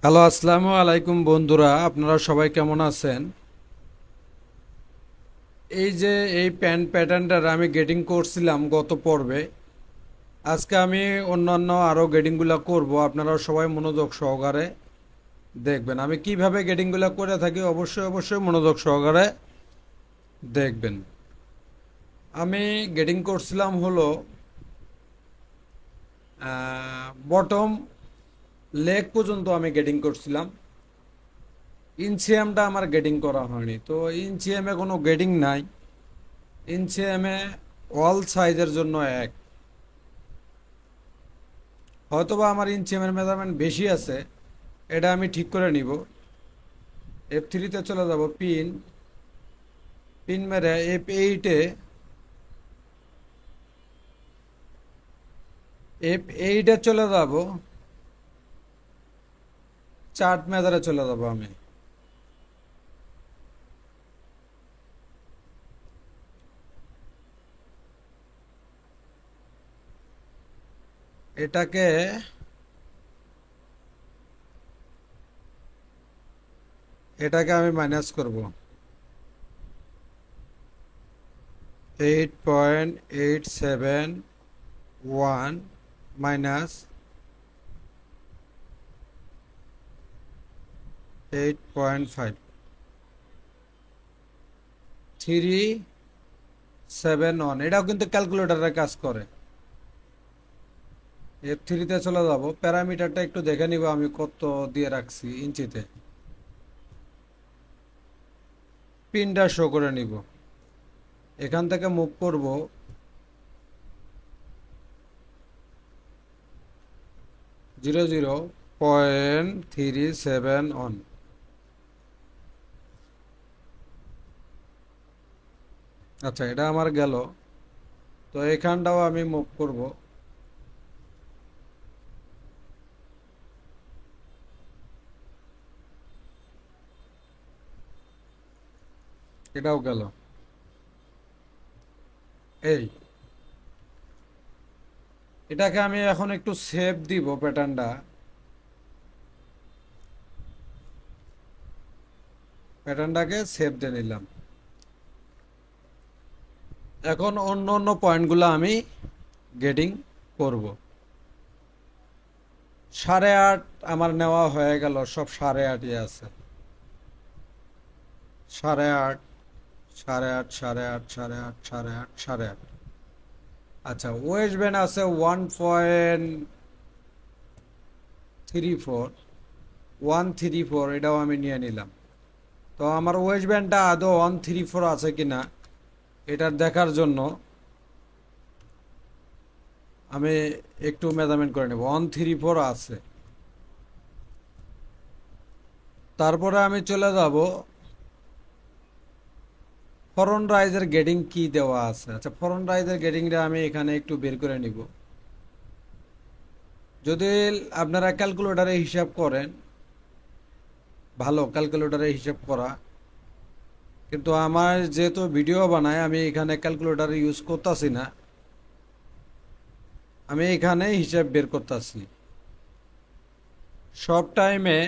Hello, আসসালামু আলাইকুম বন্ধুরা, আপনারা সবাই কেমন আছেন? এই যে এই প্যান্ট প্যাটার্নটার আমি গেটিং করছিলাম গত পর্বে। আজকে আমি অন্যান্য আরও গেটিংগুলো করব, আপনারা সবাই মনোযোগ সহকারে দেখবেন। আমি কিভাবে গেটিংগুলো করে থাকি অবশ্যই অবশ্যই মনোযোগ সহকারে দেখবেন। আমি গেটিং করছিলাম হলো বটম লেগ পর্যন্ত আমি গেটিং করছিলাম। ইনসিয়ামটা আমার গেটিং করা হয়নি, তো ইনসিয়ামে কোনো গেটিং নাই। ইনসিয়ামে অল সাইজের জন্য এক। হয়তোবা আমার ইনসিয়ামের মেজারমেন্ট বেশি আছে, এটা আমি ঠিক করে নিব। F3-তে চলে যাব, পিন পিন মেরে F8-এ চলে যাব, চার্ট মেজারে চলে যাব আমি। এটাকে এটাকে আমি মাইনাস করব। 8.871 মাইনাস 8.5, 371। এটাও কিন্তু ক্যালকুলেটরের কাজ করে। F3-তে চলে যাব, প্যারামিটারটা একটু দেখে নিব আমি কত দিয়ে রাখছি ইঞ্চিতে। পিনটা শো করে নিব। এখান থেকে মুভ করব 00.371। আচ্ছা, এটা আমার গেল। তো এখানটাও আমি মুভ করব। এটাও গেল। এই এটাকে আমি এখন একটু সেভ দিব প্যাটার্নটা। প্যাটার্নটাকে সেভ দিয়ে নিলাম। এখন অন্য অন্য পয়েন্টগুলো আমি গেটিং করব। 8.5 আমার নেওয়া হয়ে গেল, সব 8.5-ই আছে। 8.5, 8.5, 8.5, 8.5, 8.5, 8.5। আচ্ছা, ওয়েস্ট ব্যান্ড আছে 1.34, এটাও আমি নিয়ে নিলাম। তো আমার ওয়েস্ট ব্যান্ডটা আদৌ 134 আছে কিনা এটার দেখার জন্য আমি একটু মেজারমেন্ট করে নেব। 134 আছে। তারপরে আমি চলে যাব, ফরন রাইজের গেটিং কি দেওয়া আছে। আচ্ছা, ফরন রাইজের গেটিংটা আমি এখানে একটু বের করে নিব। যদি আপনারা ক্যালকুলেটরে হিসাব করেন, ভালো ক্যালকুলেটরে হিসাব করা, কিন্তু আমার যেহেতু ভিডিও বানায় আমি এখানে ক্যালকুলেটর ইউজ করতেছি না, আমি এখানে হিসাব বের করতেছি। সব টাইমে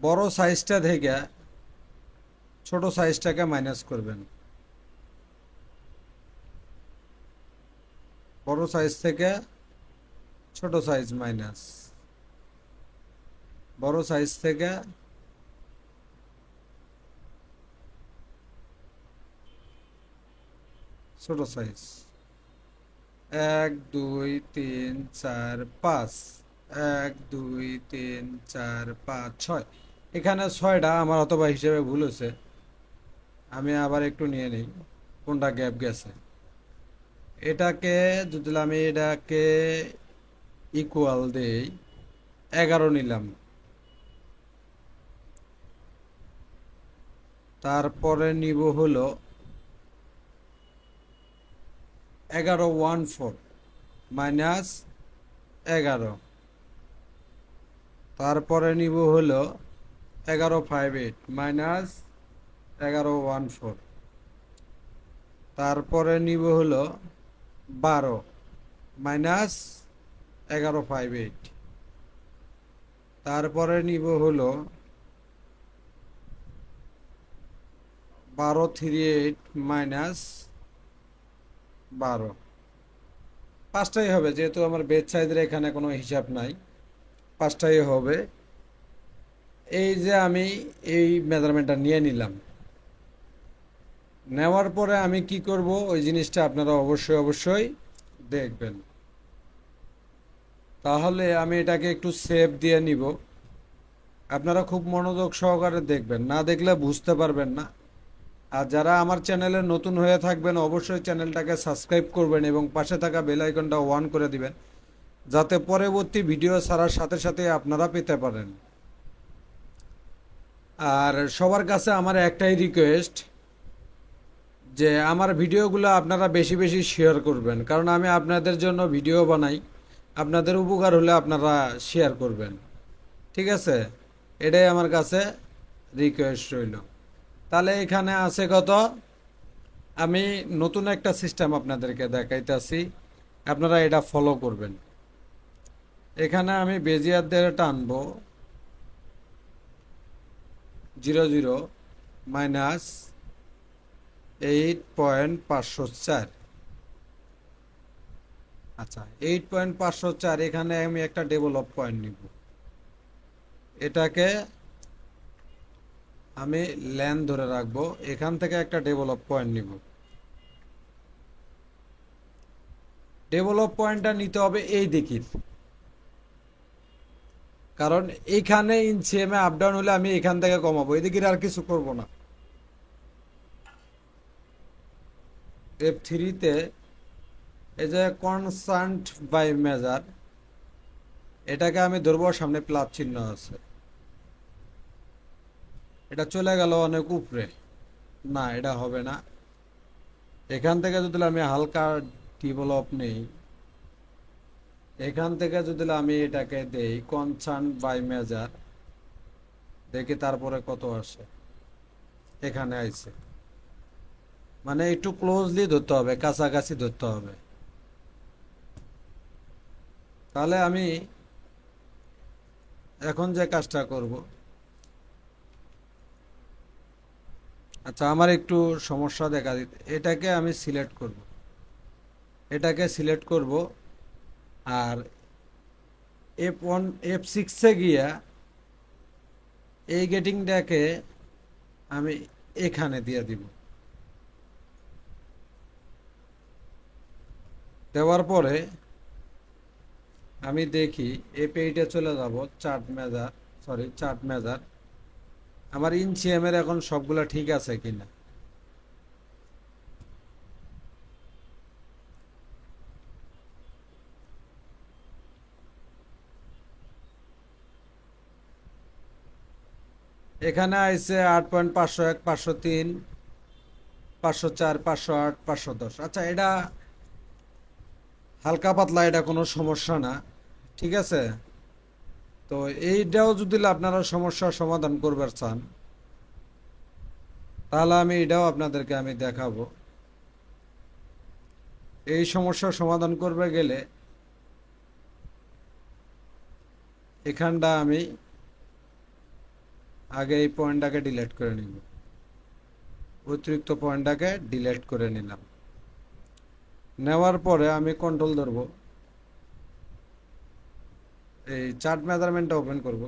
বড় সাইজটা থেকে ছোট সাইজটাকে মাইনাস করবেন। বড় সাইজ থেকে ছোট সাইজ মাইনাস, বড় সাইজ থেকে ছোট সাইজ। 1 2 3 4 5, 1 2 3 4 5 6। এখানে 6টা আমার অথবা হিসেবে ভুল হয়েছে, আমি আবার একটু নিয়ে নিই কোনটা গ্যাপ গেছে। এটাকে যদি আমি এটাকে ইকুয়াল দেই, 11 নিলাম। তারপরে নিব হলো 11.14 মাইনাস 11। তারপরে নিব হলো 11.58 মাইনাস 11.14। তারপরে নিব হলো 12 মাইনাস 11.58। তারপরে নিব হলো 1238 মাইনাস 12, পাঁচটাই হবে যেহেতু আমার বেড সাইজের এখানে কোনো হিসাব নাই, পাঁচটাই হবে। এই যে আমি এই মেজারমেন্টটা নিয়ে নিলাম, নেওয়ার পরে আমি কি করব ওই জিনিসটা আপনারা অবশ্যই অবশ্যই দেখবেন। তাহলে আমি এটাকে একটু সেভ দিয়ে নিব, আপনারা খুব মনোযোগ সহকারে দেখবেন, না দেখলে বুঝতে পারবেন না। আর যারা আমার চ্যানেলে নতুন হয়ে থাকবেন অবশ্যই চ্যানেলটাকে সাবস্ক্রাইব করবেন এবং পাশে থাকা বেল আইকনটা অন করে দিবেন, যাতে পরবর্তী ভিডিও ছাড়ার সাথে সাথে আপনারা পেতে পারেন। আর সবার কাছে আমার একটাই রিকোয়েস্ট যে আমার ভিডিওগুলো আপনারা বেশি বেশি শেয়ার করবেন, কারণ আমি আপনাদের জন্য ভিডিও বানাই, আপনাদের উপকার হলে আপনারা শেয়ার করবেন, ঠিক আছে? এটাই আমার কাছে রিকোয়েস্ট রইল। তাহলে এখানে আছে কত, আমি নতুন একটা সিস্টেম আপনাদেরকে দেখাইতেছি, আপনারা এটা ফলো করবেন। এখানে আমি বেজিয়ার দিয়ে টানবো 00 মাইনাস 8.504। আচ্ছা, 8.504 এখানে আমি একটা ডেভেলপ পয়েন্ট নিব, এটাকে আমি ল্যান ধরে রাখবো, এখান থেকে একটা ডেভেলপ পয়েন্ট নিব। ডেভেলপ পয়েন্টটা নিতে হবে এই দিকের, কারণ এইখানে ইনসিএমে আপ ডাউন হলে আমি এখান থেকে কমাবো, এদিকে আর কিছু করব না। F3-তে এই যে কনস্ট্যান্ট বাই মেজার, এটাকে আমি ধরবো, সামনে প্লাস চিহ্ন আছে, এটা চলে গেল অনেক উপরে, না এটা হবে না। এখান থেকে যদি আমি হালকা ডেভেলপ নেই, এখান থেকে যদি আমি এটাকে দেই কনস্ট্যান্ট বাই মেজার, দেখি তারপরে কত আসে, এখানে আইছে, মানে একটু ক্লোজলি ধরতে হবে, কাছাকাছি ধরতে হবে। তাহলে আমি এখন যে কাজটা করব, আচ্ছা আমার একটু সমস্যা দেখা দিতে, এটাকে আমি সিলেক্ট করব, এটাকে সিলেক্ট করব, আর F1 F6-এ গিয়া এই গেটিংটাকে আমি এখানে দিয়ে দিব, দেওয়ার পরে আমি দেখি F8-এ চলে যাব, চার্ট মেজার, আমার ইনসিএম এর এখন সবগুলা ঠিক আছে কিনা। এখানে আইছে 8.501, 503, 504, 508, 510। আচ্ছা এটা হালকা পাতলা, এটা কোনো সমস্যা না, ঠিক আছে? তো এইটাও যদি আপনারা সমস্যার সমাধান করবার চান, তাহলে আমি এটাও আপনাদেরকে আমি দেখাবো। এই সমস্যার সমাধান করবে গেলে এখানটা আমি আগে এই পয়েন্টটাকে ডিলিট করে নিব, অতিরিক্ত পয়েন্টটাকে ডিলিট করে নিলাম। নেওয়ার পরে আমি কন্ট্রোল ধরবো, এই চার্ট মেজারমেন্টটা ওপেন করব,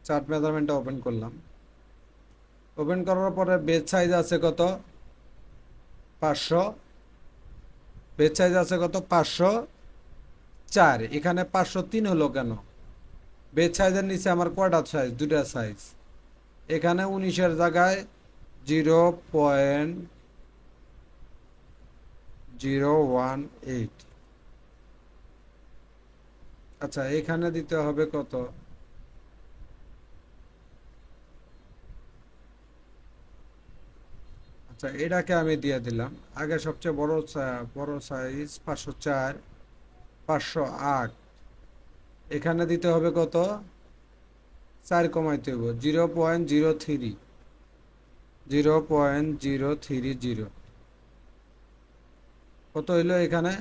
চার্ট মেজারমেন্টটা ওপেন করলাম। ওপেন করার পরে বেজ সাইজ আছে কত, 500, বেজ সাইজ আছে কত, 504। এখানে 503 হলো কেন? বেজ সাইজের নিচে আমার কয়টা সাইজ, দুটা সাইজ। এখানে 19-এর জায়গায় 0.018। আচ্ছা এখানে দিতে হবে কত, আচ্ছা এটাকে আমি দিয়ে দিলাম। আগে সবচেয়ে বড় সাইজ 504, 508, এখানে দিতে হবে কত, 4 কমাইতে হবে, 0.030, কত হইলো এখানে,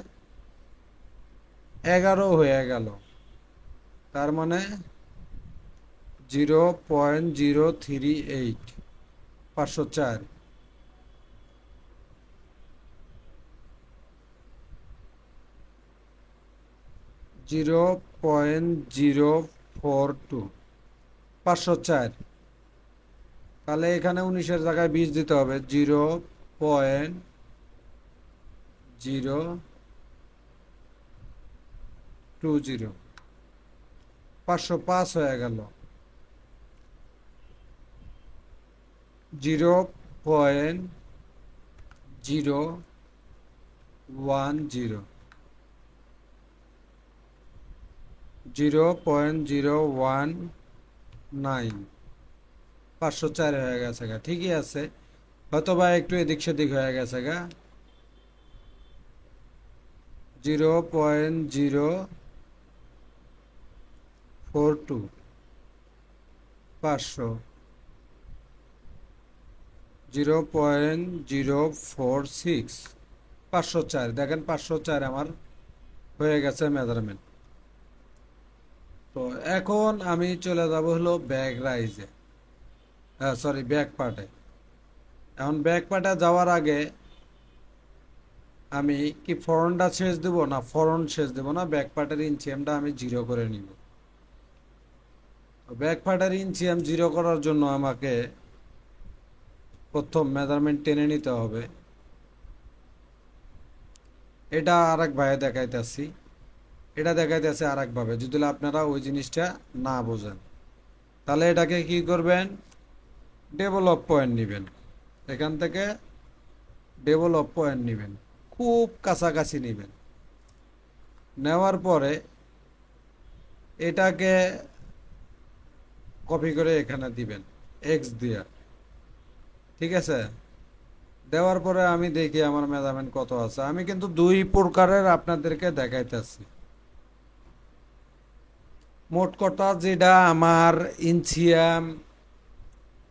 11 হয়ে গেল, তার মানে 0.038, 504। জিরো 0.042, 504। তাহলে এখানে 19-এর জায়গায় 20 দিতে হবে, 0.020, 505 হয়ে গেল। 0.010, 0.019, 504 হয়ে গেছে গা, ঠিকই আছে। হয়তো বা একটু এদিক সেদিক হয়ে গেছে গা। 0.042, 500, 0.046, 504। দেখেন 504 আমার হয়ে গেছে মেজারমেন্ট। তো এখন আমি চলে যাব হলো ব্যাক রাইজে, সরি ব্যাক পার্টে। এখন ব্যাক পার্টে যাওয়ার আগে আমি কি ফরনটা শেষ দেবো না ফরন শেষ দেবো না, ব্যাক পার্টের ইঞ্চিয়ামটা আমি 0 করে নিব। ব্যাক পার্টের ইঞ্চিয়াম 0 করার জন্য আমাকে প্রথম মেজারমেন্ট টেনে নিতে হবে। এটা আরেক ভাবে দেখাইতেছি, এটা দেখাইতেছে আরেক ভাবে, যদি আপনারা ওই জিনিসটা না বোঝেন তাহলে এটাকে কি করবেন, ডেভেলপ পয়েন্ট নেবেন। এখান থেকে ডেভেলপ পয়েন্ট নেবেন, খুব কাছাকাছি নেবেন। নেওয়ার পরে এটাকে কপি করে এখানে দিবেন এক্স দিয়া, ঠিক আছে। দেওয়ার পরে আমি দেখি আমার মেজারমেন্ট কত আছে। আমি কিন্তু দুই প্রকারের আপনাদেরকে দেখাইতেছি। মোট কথা যেটা আমার ইঞ্চিয়াম,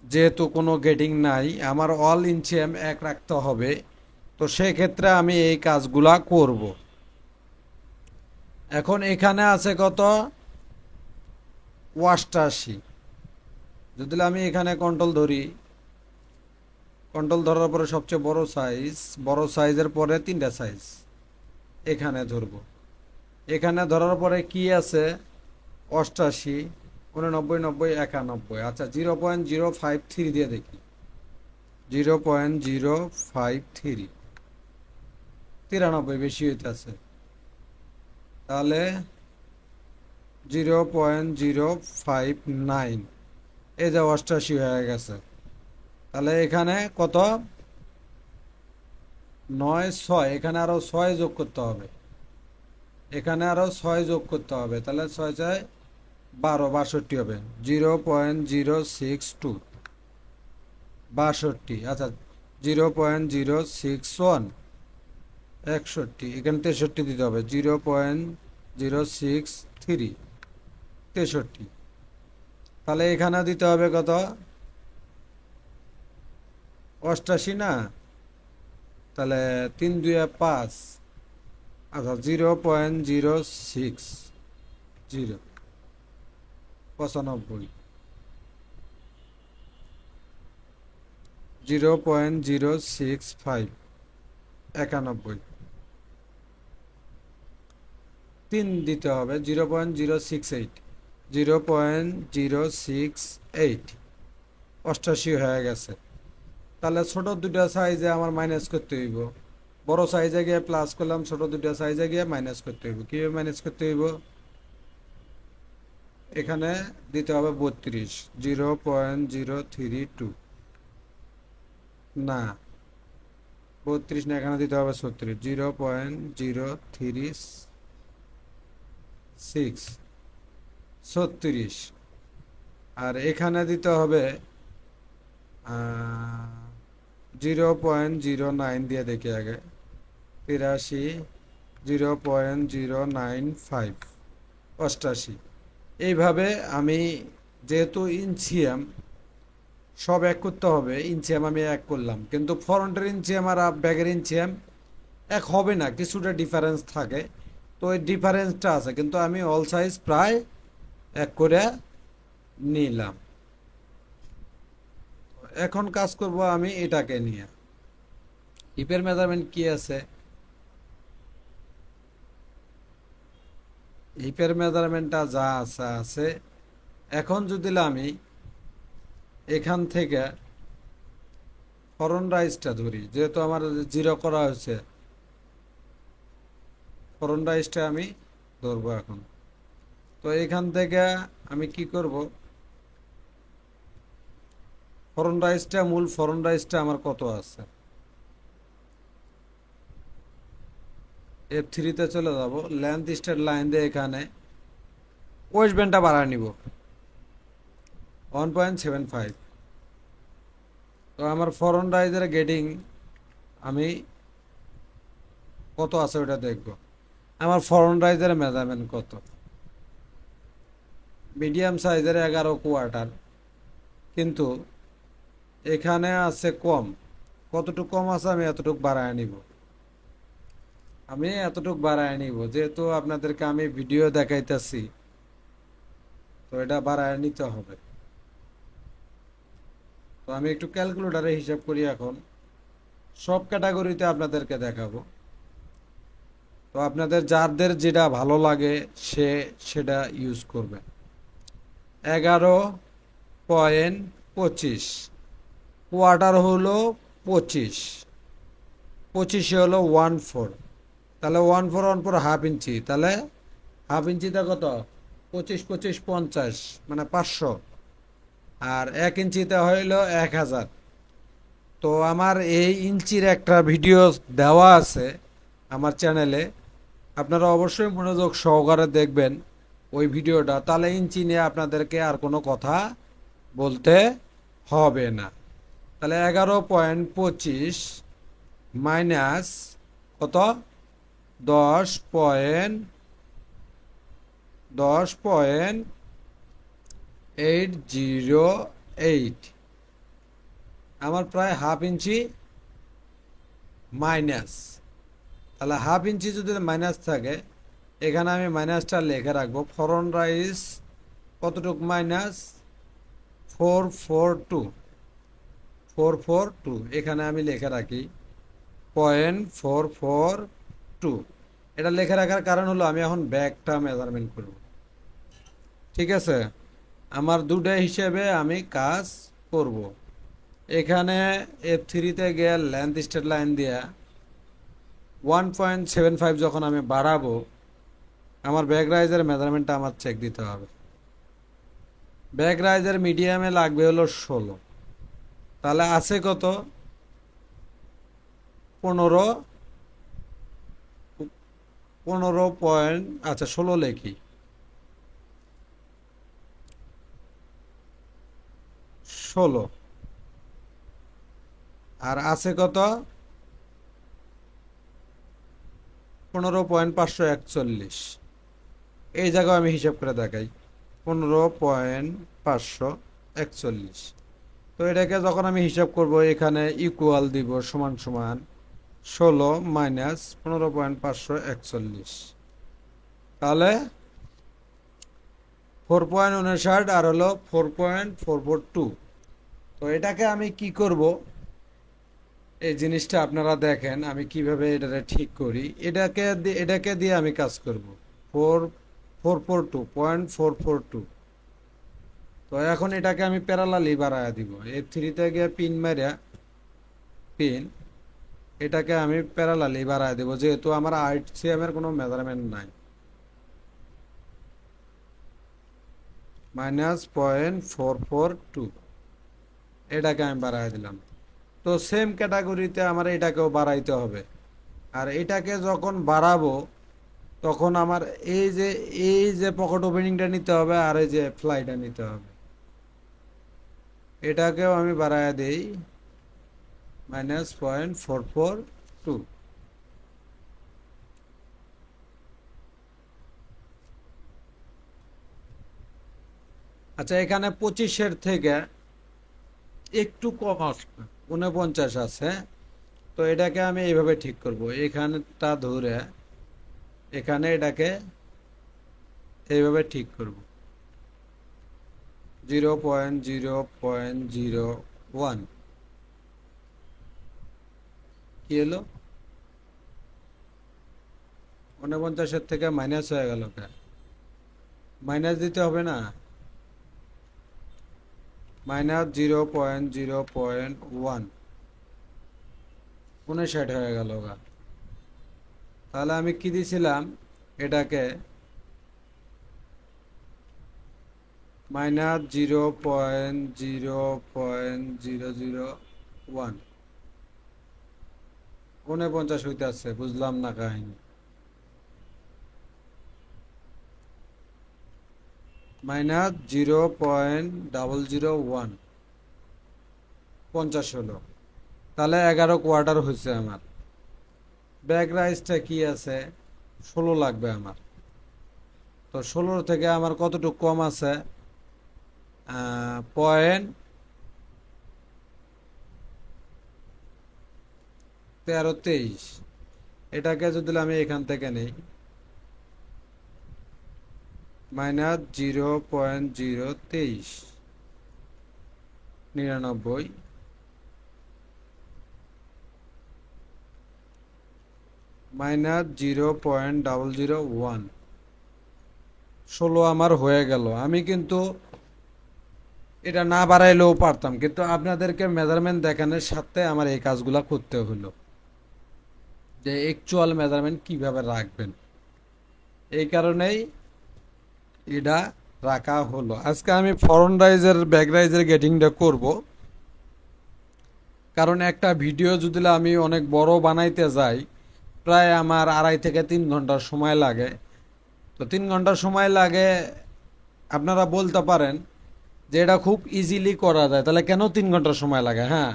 যেহেতু কোনো গেটিং নাই, আমার অল ইঞ্চিয়াম এক রাখতে হবে। তো সেক্ষেত্রে আমি এই কাজগুলা করব। এখন এখানে আছে কত, 88। যদি আমি এখানে কন্ট্রোল ধরি, কন্ট্রোল ধরার পরে সবচেয়ে বড় সাইজ, বড় সাইজের পরে 3টা সাইজ এখানে ধরবো। এখানে ধরার পরে কি আছে, 88, 89, 90, 91। আচ্ছা 0.053 দিয়ে দেখি, 0.053, 93 বেশি হইতেছে। তাহলে 0.059, এই যে 88 হয়ে গেছে। তাহলে এখানে কত, 9, 6, এখানে আরো 6 যোগ করতে হবে, এখানে আরো 6 যোগ করতে হবে। তাহলে 6 6 12, 62 হবে। 0.062, 62। আচ্ছা 0.061, 61। এখানে 63 দিতে হবে, 0.063, 63। তাহলে এখানে দিতে হবে কত, 88 না, তাহলে 3 2 5। আচ্ছা 0.060, 95, 0.065, 91। 3 দিতে হবে, 0.068, 0.068, 88 হয়ে গেছে। তাহলে ছোট দুটা সাইজে আমার মাইনাস করতে হইব, বড় সাইজে গিয়ে প্লাস করলাম, ছোট দুটা সাইজে গিয়ে মাইনাস করতে হইব। কিভাবে মাইনাস করতে হইব, এখানে দিতে হবে 32, 0.032, না 32 না, এখানে দিতে হবে 36, 0.036, 36। আর এখানে দিতে হবে 0.09 দিয়ে দেখি আগে, 83, 0.095, 88। এইভাবে আমি, যেহেতু ইঞ্চিয়াম সব এক করতে হবে, ইঞ্চিয়াম আমি এক করলাম, কিন্তু ফ্রন্টের ইঞ্চিয়াম আর ব্যাকের ইঞ্চিয়াম এক হবে না, কিছুটা ডিফারেন্স থাকে। তো তো ওই ডিফারেন্সটা আছে, কিন্তু আমি অল সাইজ প্রায় এক করে নিলাম। এখন কাজ করব আমি এটাকে নিয়ে। হিপের মেজারমেন্ট কি আছে, হিপের মেজারমেন্টটা যা আছে আছে। এখন যদি আমি এখান থেকে ফরন রাইজটা ধরি, যেহেতু আমার জিরো করা হয়েছে, ফরন রাইজটা আমি ধরবো এখন। তো এখান থেকে আমি কি করব, ফরন রাইজটা, মূল ফরন রাইজটা আমার কত আছে, F3-তে চলে যাব, লেন্থ স্টার্ট লাইন দিয়ে এখানে ওয়েস্ট ব্যান্ডটা বাড়ায় নিব 1.75। তো আমার ফরন রাইজের গেটিং আমি কত আছে ওটা দেখব। আমার ফরন রাইজের মেজারমেন্ট কত, মিডিয়াম সাইজের 11 কোয়ার্টার, কিন্তু এখানে আছে কম। কতটুকু কম আছে আমি এতটুকু বাড়ায় নিব, আমি এতটুকু বাড়ায় নিব, যেহেতু আপনাদেরকে আমি ভিডিও দেখাইতেছি, তো এটা বাড়ায় নিতে হবে। তো আমি একটু ক্যালকুলেটারে হিসাব করি এখন, সব ক্যাটাগরিতে আপনাদেরকে দেখাবো। তো আপনাদের যাদের যেটা ভালো লাগে সে সেটা ইউজ করবে। 11.25 কোয়ার্টার হলো 25, 25 হলো 1/4, তাহলে 1/4 হাফ ইঞ্চি, তাহলে হাফ ইঞ্চিতে কত, 25 25 50, মানে 500, আর 1 ইঞ্চিতে হইল 1000। তো আমার এই ইঞ্চির একটা ভিডিও দেওয়া আছে আমার চ্যানেলে, আপনারা অবশ্যই মনোযোগ সহকারে দেখবেন ওই ভিডিওটা, তাহলে ইঞ্চি নিয়ে আপনাদেরকে আর কোনো কথা বলতে হবে না। তাহলে 11.25 মাইনাস কত, 10.808, আমার প্রায় হাফ ইঞ্চি মাইনাস। তাহলে হাফ ইঞ্চি যদি মাইনাস থাকে, এখানে আমি মাইনাসটা লিখে রাখবো। ফরন রাইজ কতটুক মাইনাস, 442, এখানে আমি লিখে রাখি 0.442। এটা লিখে রাখার কারণ হলো আমি এখন ব্যাকটা মেজারমেন্ট করব, ঠিক আছে। আমার দুটা হিসেবে আমি কাজ করব। এখানে F3-তে গিয়ে লেন্থ স্ট্রেট লাইন দিয়া 1.75 যখন আমি বাড়াবো, আমার ব্যাক রাইজের মেজারমেন্টটা আমার চেক দিতে হবে। ব্যাক রাইজের মিডিয়ামে লাগবে হলো 16, তাহলে আছে কত, 15 পয়েন্ট, আচ্ছা 16 লেখি, 16, আর আছে কত, 15.541। এই জায়গায় আমি হিসাব করে দেখাই, 15.541। তো এটাকে যখন আমি হিসাব করব, এখানে ইকুয়াল দিব, সমান সমান 16 মাইনাস 15.541, তাহলে 4.59 আর হলো 4.442। তো এটাকে আমি কি করব, এই জিনিসটা আপনারা দেখেন আমি কিভাবে এটাকে ঠিক করি। এটাকে দিয়ে আমি কাজ করব, 442.442। তো এখন এটাকে আমি প্যারালালি বাড়ায়া দিব, F3-তে গিয়ে পিন মারিয়া, পিন, এটাকে আমি প্যারালালি বাড়ায় দেব, যেহেতু আমার RCM এর কোনো মেজারমেন্ট নাই। -0.442, এটাকে আমি বাড়ায় দিলাম। তো সেম ক্যাটাগরিতে আমার এটাকেও বাড়াইতে হবে। আর এটাকে যখন বাড়াবো, তখন আমার এই যে পকেট ওপেনিংটা নিতে হবে, আর এই যে ফ্লাইটা নিতে হবে, এটাকেও আমি বাড়ায় দিই -0.442। আচ্ছা, এখানে 25-এর থেকে একটু কম আসবে, 49 আছে। তো এটাকে আমি এইভাবে ঠিক করব, এখানটা ধরে এখানে এটাকে এইভাবে ঠিক করব 0.0.01 কি হলো 49-এর থেকে মাইনাস হয়ে গেল কেন মাইনাস দিতে হবে না -0.0.1 59 হয়ে গেল গা তাহলে আমি কি দিছিলাম এটাকে -0.0.001 49 হইতেছে বুঝলাম না কাহিনী -0.001 50 হলো তাহলে 11 কোয়ার্টার হয়েছে আমার ব্যাক রাইসটা কি আছে 16 লাগবে আমার তো 16 থেকে আমার কতটুকু কম আছে 0.1323 এটাকে যদি আমি এখান থেকে নেই -0.023 99 -0.001 16 আমার হয়ে গেল আমি কিন্তু এটা না বাড়াইলেও পারতাম কিন্তু আপনাদেরকে মেজারমেন্ট দেখানোর সাথে আমার এই কাজগুলা করতে হলো যে অ্যাকচুয়াল মেজারমেন্ট কিভাবে রাখবেন এই কারণেই এটা রাখা হলো আজকে আমি ফরন রাইজের ব্যাক রাইজের গেটিংটা করব কারণ একটা ভিডিও যদি আমি অনেক বড় বানাইতে যাই প্রায় আমার 2.5 থেকে 3 ঘন্টার সময় লাগে তো 3 ঘন্টার সময় লাগে আপনারা বলতে পারেন যে এটা খুব ইজিলি করা যায় তাহলে কেন 3 ঘন্টার সময় লাগে হ্যাঁ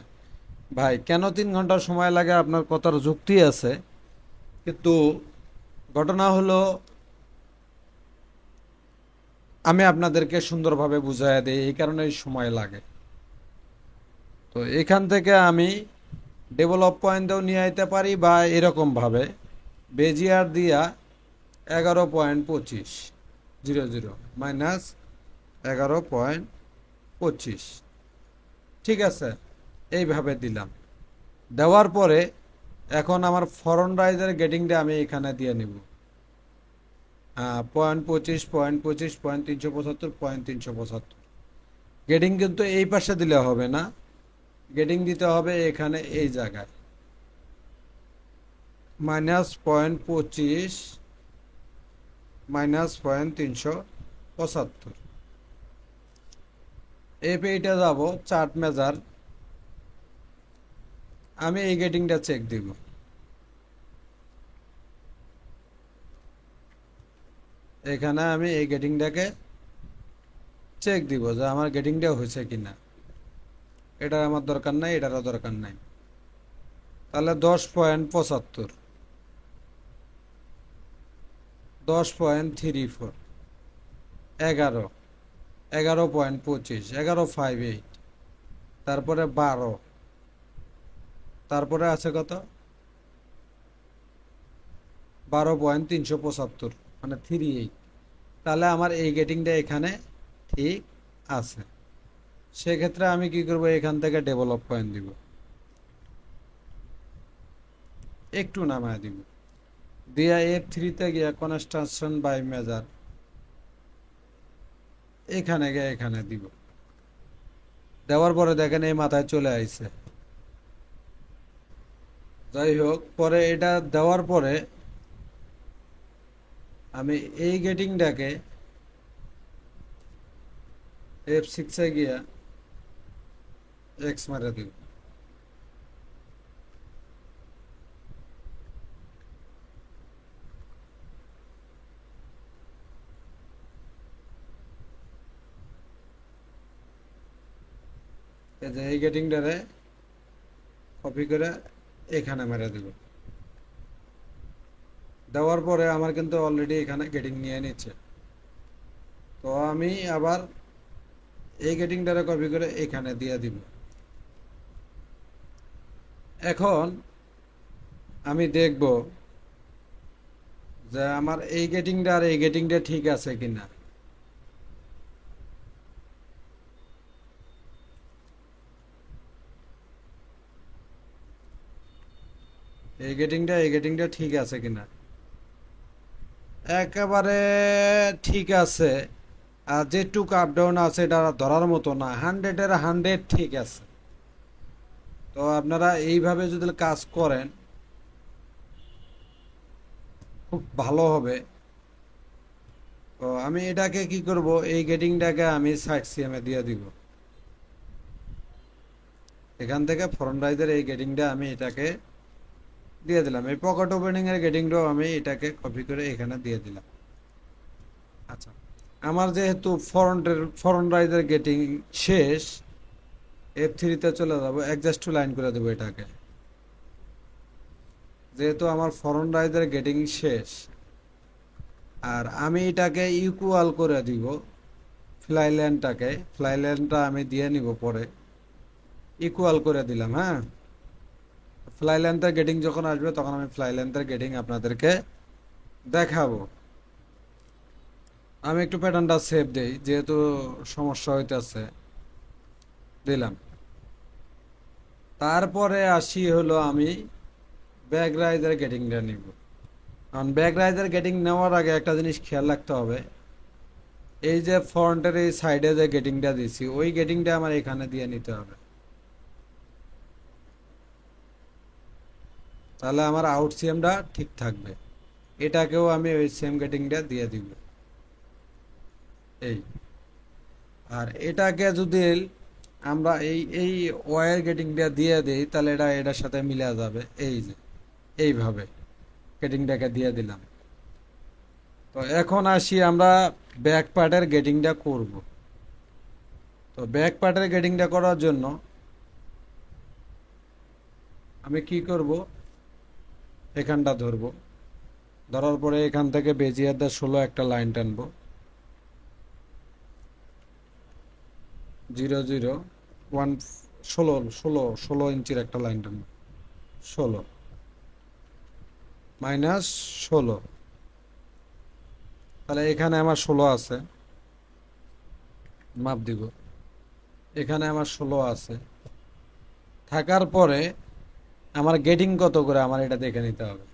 ভাই কেন 3 ঘন্টার সময় লাগে আপনার কথার যুক্তি আছে কিন্তু ঘটনা হলো আমি আপনাদেরকে সুন্দরভাবে বুঝাইয়া দিই এই কারণেই সময় লাগে তো এখান থেকে আমি ডেভেলপ পয়েন্টও নিয়ে আইতে পারি বা এরকম ভাবে বেজিয়ার দিয়া 11.25 মাইনাস 11.25 ঠিক আছে এইভাবে দিলাম দেওয়ার পরে এখন আমার ফরন রাইজের গেটিংটা আমি এখানে দিয়ে নিব 0.25 গেটিং কিন্তু এই পাশে দিলে হবে না গেটিং দিতে হবে এখানে এই জায়গায় -0.25 -0.375 এই পেইটা যাব চার্ট মেজার আমি এই গেটিংটা চেক দিব এখানে আমি এই গেটিংটাকে চেক দিব যে আমার গেটিংটা হয়েছে কিনা এটার আমার দরকার নাই এটারও দরকার নাই তাহলে 10.75 10.34 11 11.25 11.58 তারপরে 12 তারপরে আছে কত 12.375 মানে 38 তাহলে আমার এই গেটিংটা এখানে ঠিক আছে সেক্ষেত্রে আমি কি করব এখান থেকে ডেভেলপ পয়েন্ট দিব একটু নামায় দিব দিয়া F3 তে গিয়া কনস্ট্রাকশন বাই মেজার এখানে গিয়ে এখানে দিব দেওয়ার পরে দেখেন এই মাথায় চলে আইছে যাই হোক পরে এটা দেওয়ার পরে আমি এই গেটিংটাকে F6 এ গিয়া এক্স মারে দিব এই গেটিংটারে কপি করে এখানে মেরে দিব দেওয়ার পরে আমার কিন্তু অলরেডি এখানে গেটিং নিয়ে নিচ্ছে তো আমি আবার এই গেটিংটারে কপি করে এখানে দিয়ে দিব এখন আমি দেখব যে আমার এই গেটিংটা আর এই গেটিংটা ঠিক আছে কিনা। এই গেটিংটা ঠিক আছে কিনা। একেবারে ঠিক আছে। আর যেটুকু আপ ডাউন আছে এটা ধরার মতো না, 100-এর 100 ঠিক আছে। তো আপনারা এইভাবে যদি কাজ করেন খুব ভালো হবে। তো আমি এটাকে কি করব, এই গেটিংটাকে আমি সাইড সিএমে দিয়ে দিব। এখান থেকে ফ্রন্ট রাইজের এই গেটিংটা আমি এটাকে দিয়ে দিলাম। এই পকেট ওপেনিং এর গেটিংটাও আমি এটাকে কপি করে এখানে দিয়ে দিলাম। আচ্ছা, আমার যেহেতু ফ্রন্ট রাইজের গেটিং শেষ, F3-তে চলে যাব, অ্যাডজাস্ট টু লাইন করে দেবো এটাকে। যেহেতু আমার ফ্রন্ট রাইজের গেটিং শেষ, আর আমি এটাকে ইকুয়াল করে দিব ফ্লাই লাইনটা আমি দিয়ে নিব পরে। ইকুয়াল করে দিলাম, হ্যাঁ। ফ্লাই লেন্থের গেটিং যখন আসবে তখন আমি ফ্লাই লেন্থের গেটিং আপনাদেরকে দেখাবো। আমি একটু প্যাটার্নটা সেভ দেই, যেহেতু সমস্যা হইতেছে। দিলাম। তারপরে আসি হলো আমি ব্যাক রাইজের গেটিংটা নিব। কারণ ব্যাক রাইজের গেটিং নেওয়ার আগে একটা জিনিস খেয়াল রাখতে হবে, এই যে ফ্রন্টের এই সাইডে যে গেটিংটা দিছি ওই গেটিংটা আমার এখানে দিয়ে নিতে হবে। তাহলে আমার আউট সিএমটা ঠিক থাকবে। এটাকেও আমি ওই সেম গেটিংটা দিয়ে দিব, এই। আর এটাকে যদি আমরা এই এই ওয়্যার গেটিংটা দিয়ে দিই তাহলে এটা এটার সাথে মিলে যাবে, এই যে এইভাবে গেটিংটাকে দিয়ে দিলাম। তো এখন আসি আমরা ব্যাক পার্টের গেটিংটা করব। তো ব্যাক পার্টের গেটিংটা করার জন্য আমি কি করব, এখানটা ধরবো। ধরার পরে এখান থেকে বেজিয়ারদের 16 একটা লাইন টানবো, 0 0 1 16 একটা লাইন টানবো, 16 -16। তাহলে এখানে আমার 16 আছে, মাপ দিব। এখানে আমার 16 আছে, থাকার পরে আমার গেটিং কত করে আমার এটা দেখে নিতে হবে।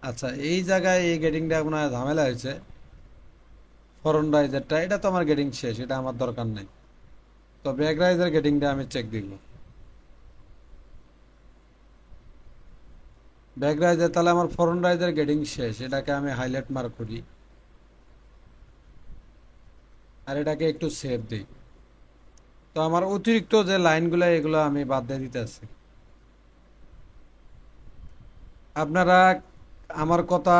আচ্ছা, এই জায়গায় এই গেটিংটা আপনার ঝামেলা হয়েছে। ফরন রাইজারটা এটা তো আমার গেটিং শেষ, এটা আমার দরকার নেই। তো ব্যাক রাইজার গেটিংটা আমি চেক দিব। ব্যাক রাইজার, তাহলে আমার ফরন রাইজার গেটিং শেষ, এটাকে আমি হাইলাইট মার্ক করি আর এটাকে একটু সেভ দিই। তো আমার অতিরিক্ত যে লাইনগুলো এগুলো আমি বাদ দিয়ে দিতেছি। আপনারা আমার কথা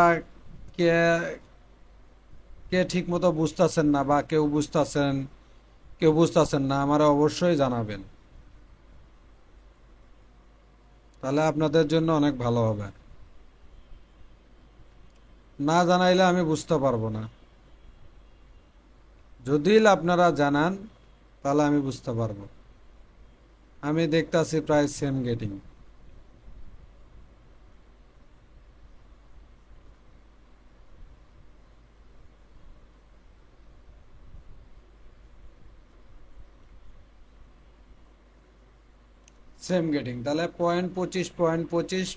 কে কে ঠিক মতো বুঝতেছেন না, বা কেউ বুঝতেছেন না, আমার অবশ্যই জানাবেন। তাহলে আপনাদের জন্য অনেক ভালো হবে। না জানাইলে আমি বুঝতে পারবো না। যদি আপনারা জানান তাহলে আমি বুঝতে পারবো। আমি দেখতাছি প্রায় সেম গেটিং। সেম গেটিং, তাহলে 0.25 0.25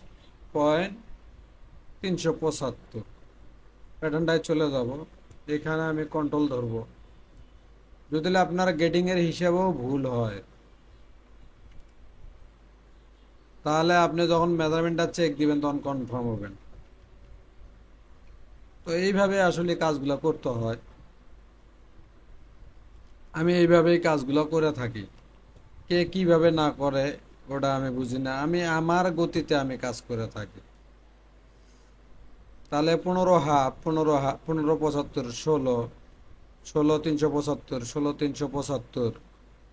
375 প্যাটার্নটায় চলে যাব। এখানে আমি কন্ট্রোল ধরবো। যদি আপনার গেটিং এর হিসাবেও ভুল হয় তাহলে আপনি যখন মেজারমেন্টটা চেক দিবেন তখন কনফার্ম হবেন। তো এইভাবে আসলে কাজগুলো করতে হয়। আমি এইভাবেই কাজগুলো করে থাকি। কে কিভাবে না করে ওটা আমি বুঝি না, আমি আমার গতিতে আমি কাজ করে থাকি। তাহলে 15 হাফ 15 75 16 16 375 16 375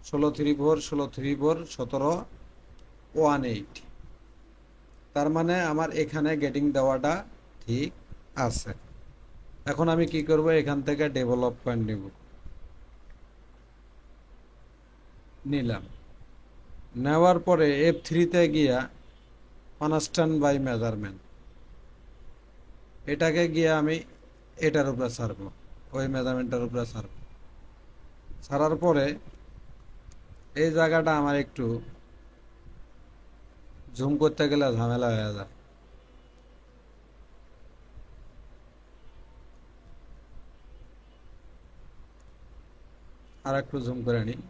16 3 4 16 3 4 17 18। তার মানে আমার এখানে গেটিং দেওয়াটা ঠিক আছে। এখন আমি কি করব, এখান থেকে ডেভেলপমেন্ট নিলাম। নেওয়ার পরে F3-তে গিয়া কনস্ট্যান্ট বাই মেজারমেন্ট, এটাকে গিয়ে আমি এটার উপরে ছাড়বো, ওই মেজারমেন্টের উপরে ছাড়বো। ছাড়ার পরে এই জায়গাটা আমার একটু জুম করতে গেলে ঝামেলা হয়ে যায়। আর একটু জুম করে নিই।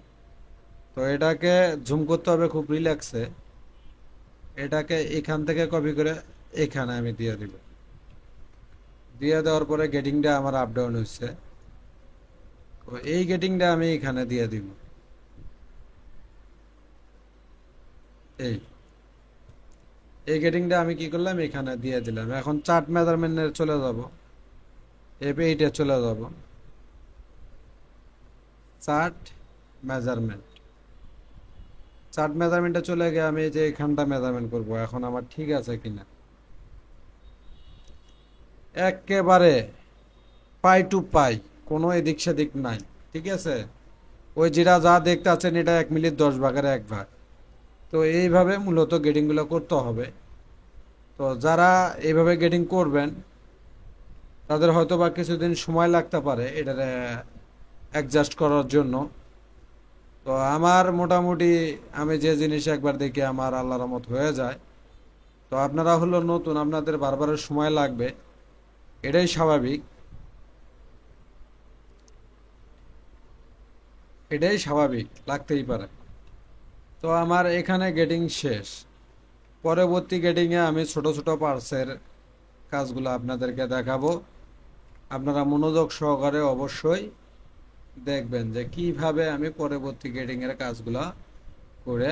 তো এটাকে জুম করতে হবে খুব রিল্যাক্সে। এটাকে এখান থেকে কপি করে এখানে আমি দিয়ে দিব। দিয়ে দেওয়ার পরে গেটিংটা আমার আপ ডাউন হচ্ছে, তো এই গেটিংটা আমি এখানে দিয়ে দিব। এই এই গেটিংটা আমি কি করলাম, এখানে দিয়ে দিলাম। এখন চার্ট মেজারমেন্টে চলে যাব, এইটা চলে যাব, চার্ট মেজারমেন্ট। চার্ট মেজারমেন্টে চলে গিয়ে আমি যে এখানটা মেজারমেন্ট করব, এখন আমার ঠিক আছে কিনা। একেবারে পাই টু পাই, কোনো এদিক সেদিক নাই। ঠিক আছে, ওই যেটা যা দেখতে আছেন এটা 1 মিলির 10 ভাগের 1 ভাগ। তো এইভাবে মূলত গেটিংগুলো করতে হবে। তো যারা এইভাবে গেটিং করবেন তাদের হয়তো বা কিছুদিন সময় লাগতে পারে এটা অ্যাডজাস্ট করার জন্য। তো আমার মোটামুটি আমি যে জিনিস একবার দেখি আমার আল্লাহর রহমত হয়ে যায়। তো আপনারা হলো নতুন, আপনাদের বারবারের সময় লাগবে, এটাই স্বাভাবিক, এটাই স্বাভাবিক, লাগতেই পারে। তো আমার এখানে গেটিং শেষ। পরবর্তী গেটিংয়ে আমি ছোট ছোট পার্টসের কাজগুলো আপনাদেরকে দেখাবো। আপনারা মনোযোগ সহকারে অবশ্যই দেখবেন যে কিভাবে আমি পরবর্তী গেটিংয়ের কাজগুলো করে